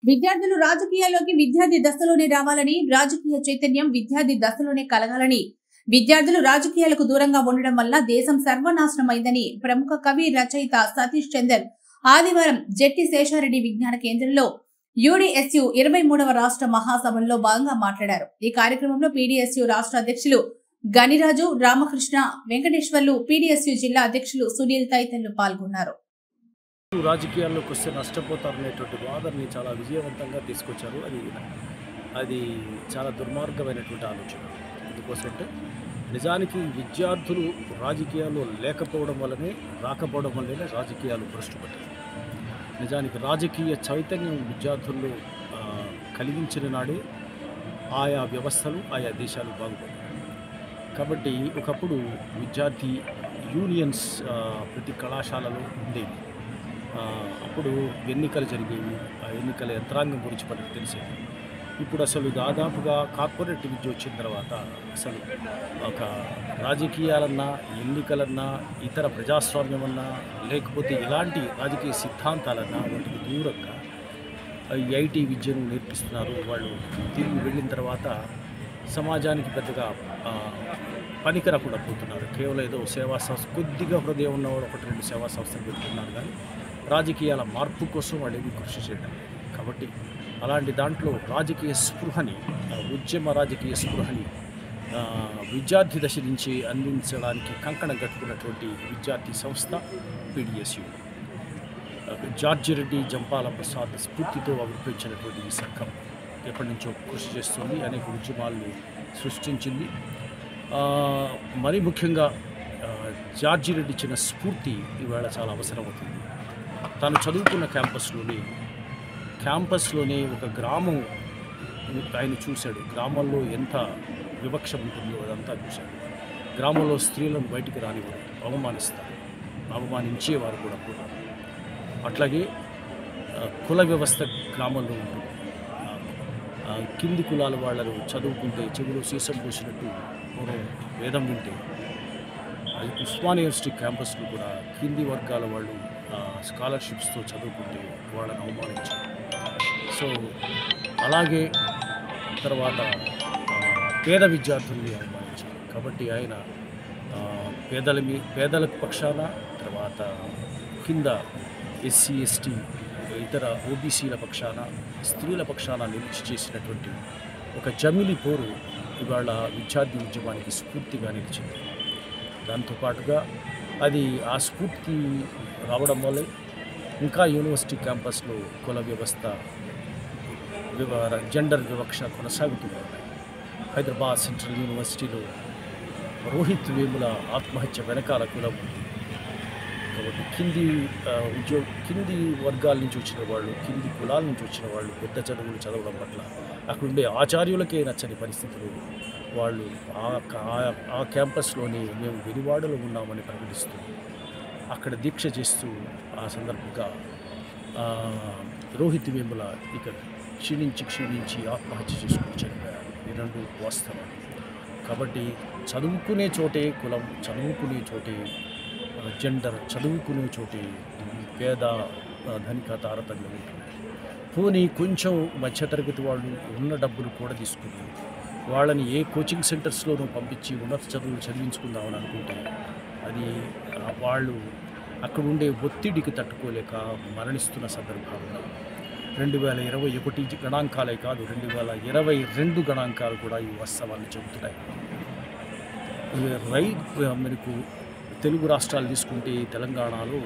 విద్యార్థులు రాజకీయాల్లోకి విద్యార్థి దశలోనే రావాలని, రాజకీయ చైతన్యం విద్యార్థి దశలోనే కలగాలని, విద్యార్థులు రాజకీయాలకు దూరంగా ఉండడం వల్ల దేశం సర్వనాశనమైందని ప్రముఖ కవి రచయిత సతీష్ చందర్ ఆదివారం జెట్టి శేషారెడ్డి విజ్ఞాన కేంద్రంలో యూడీఎస్యు 23వ రాష్ట్ర మహాసభల్లో భాగంగా మాట్లాడారు. ఈ కార్యక్రమంలో పీడీఎస్యు రాష్ట్ర అధ్యక్షులు గనిరాజు, రామకృష్ణ, వెంకటేశ్వర్లు, పీడీఎస్యు జిల్లా అధ్యక్షులు సునీల్ తదితరులు పాల్గొన్నారు. రాజకీయాల్లోకి వస్తే నష్టపోతారనేటువంటి వాదనని చాలా విజయవంతంగా తీసుకొచ్చారు. అది చాలా దుర్మార్గమైనటువంటి ఆలోచన. ఎందుకోసమంటే నిజానికి విద్యార్థులు రాజకీయాల్లో లేకపోవడం వల్లనే, రాకపోవడం వల్లనే రాజకీయాలు భ్రష్టుపట్టాయి. నిజానికి రాజకీయ చైతన్యం విద్యార్థుల్లో కలిగించిన నాడే ఆయా వ్యవస్థలు, ఆయా దేశాలు బాగుపడ్డాయి. కాబట్టి ఒకప్పుడు విద్యార్థి యూనియన్స్ ప్రతి కళాశాలలో ఉండేవి. అప్పుడు ఎన్నికలు జరిగేవి. ఆ ఎన్నికల యంత్రాంగం గురించి మనకు తెలిసేది. ఇప్పుడు అసలు దాదాపుగా కార్పొరేట్ విద్య వచ్చిన తర్వాత అసలు ఒక రాజకీయాలన్నా, ఎన్నికలన్నా, ఇతర ప్రజాస్వామ్యమన్నా, లేకపోతే ఇలాంటి రాజకీయ సిద్ధాంతాలన్నా వాటికి దూరంగా ఐటీ విద్యను నేర్పిస్తున్నారు. వాళ్ళు తిరిగి వెళ్ళిన తర్వాత సమాజానికి పెద్దగా పనికిరకుండా పోతున్నారు. కేవలం ఏదో సేవా సంస్థ, కొద్దిగా హృదయం ఉన్నవాడు 1-2 సేవా సంస్థలు పెట్టుకున్నారు, కానీ రాజకీయాల మార్పు కోసం వాళ్ళు కృషి చేయడం. కాబట్టి అలాంటి దాంట్లో రాజకీయ స్పృహని, ఉద్యమ రాజకీయ స్పృహని విద్యార్థి దశ నుంచి అందించడానికి కంకణం కట్టుకున్నటువంటి విద్యార్థి సంస్థ పీడీఎస్యు. జార్జి రెడ్డి, జంపాల ప్రసాద్ స్ఫూర్తితో అభిప్రాయించినటువంటి ఈ సంఘం ఎప్పటి నుంచో కృషి చేస్తుంది, అనేక ఉద్యమాలను సృష్టించింది. మరీ ముఖ్యంగా జార్జి రెడ్డి ఇచ్చిన స్ఫూర్తి ఈవేళ చాలా అవసరమవుతుంది. తాను చదువుకున్న క్యాంపస్లోనే ఒక గ్రామం ఆయన చూశాడు. గ్రామంలో ఎంత వివక్ష ఉంటుందో అదంతా చూశాడు. గ్రామంలో స్త్రీలను బయటికి రానివారు, అవమానిస్తారు, అవమానించేవారు కూడా. అట్లాగే కుల వ్యవస్థ గ్రామంలో ఉంటుంది. కింది కులాల వాళ్ళను చదువుకుంటే చెవులు సీసం పోసినట్టు వేదం వింటే, అది ఉస్మానియా యూనివర్సిటీ క్యాంపస్లో కూడా కింది వర్గాల వాళ్ళు స్కాలర్షిప్స్తో చదువుకుంటే వాళ్ళని అవమానించారు. సో అలాగే తర్వాత పేద విద్యార్థుల్ని అవమానించారు. కాబట్టి ఆయన పేదల పక్షాన, తర్వాత కింద ఎస్సీ, ఎస్టీ, ఇతర ఓబీసీల పక్షాన, స్త్రీల పక్షాన నిలిచి చేసినటువంటి ఒక జమిలి పోరు ఇవాళ విద్యార్థి ఉద్యమానికి స్ఫూర్తిగా నిలిచింది. దాంతోపాటుగా అది ఆ స్ఫూర్తి రావడం వల్లే ఇంకా యూనివర్సిటీ క్యాంపస్లో కుల వ్యవస్థ, జెండర్ వివక్ష కొనసాగుతూనే ఉన్నాయి. హైదరాబాద్ సెంట్రల్ యూనివర్సిటీలో రోహిత్ వేముల ఆత్మహత్య వెనకాల కులం ఉంది. కాబట్టి కింది వర్గాల నుంచి వచ్చిన వాళ్ళు, కింది కులాల నుంచి వచ్చిన వాళ్ళు పెద్ద చదువులు చదవడం పట్ల అక్కడుండే ఆచార్యులకే నచ్చని పరిస్థితులు వాళ్ళు ఆ క్యాంపస్లోనే మేము వెలివాడలో ఉన్నామని ప్రకటిస్తూ అక్కడ దీక్ష చేస్తూ ఆ సందర్భంగా రోహిత్ వేముల ఇక క్షీణించి ఆత్మహత్య చేసుకుని చనిపోయారు. ఈ రెండు వాస్తవం. కాబట్టి చదువుకునే చోటే కులం, చదువుకునే చోటే జెండర్, చదువుకునే చోటే పేద ధనిక తారతమ్యం ఉంటుంది. పోనీ కొంచెం మధ్యతరగతి వాళ్ళు ఉన్న డబ్బులు కూడా తీసుకుని వాళ్ళని ఏ కోచింగ్ సెంటర్స్లోనూ పంపించి ఉన్నత చదువులు చదివించుకుందామని అనుకుంటే అది వాళ్ళు అక్కడ ఉండే ఒత్తిడికి తట్టుకోలేక మరణిస్తున్న సందర్భాలు ఉన్నాయి. 2021 గణాంకాలే కాదు, 2022 గణాంకాలు కూడా ఈ వాస్తవాన్ని చెబుతున్నాయి. మనకు తెలుగు రాష్ట్రాలు తీసుకుంటే తెలంగాణలో